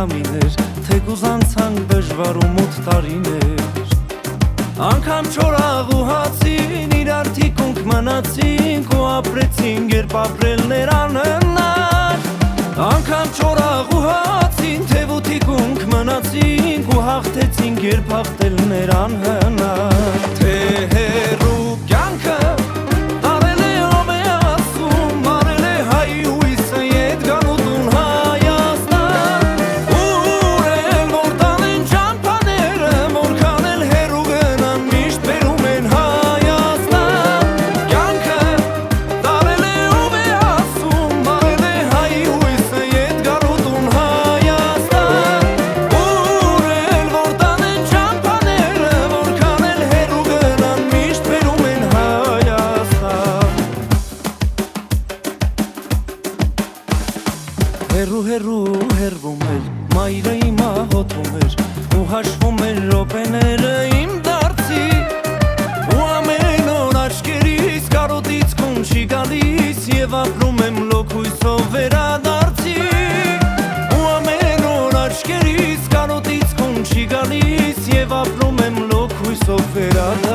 ժամիներ, թեկուզ անցանք դժվար ու մութ տարիներ։ Անգամ չորաղ ու հացին իրար թիկունք մնացինք ու ապրեցինք երբ ապրելներ անհնար։ Անգամ չորաղ ու հացին թև ու թիկունք մնացինք ու հաղթեցինք երբ հաղթելներ անհնար։ Թե հեռու կյանքը տարել է ով է ասում, արել է հայ հույսը ետ գանուտուն Հայաստան։ Ուր էլ որ տանեն ճամփաները, որքան էլ հեռու գնան միշտ բերում են Հայաստան։ Կյանքը տարել է ով է ասում, արել է հայ հույսը ետ գանուտուն Հայաստան։ Ուր էլ որ տանեն ճամփաները, որքան էլ հեռու գնան միշտ բերում են Հայաստան։ Հեռու հեռվում էր, մայրը իմա հոտում էր ու հաշվում էր րոպեները իմ դարձի։ Ու ամեն օր աչքերիս կարոտից քուն չի գալիս եւ ապրում եմ լոքույսով վերադարձի։ Ու ամեն օր աչքերիս կարոտից քուն չի գալիս եւ ապրում եմ լոքույսով վերադարձի։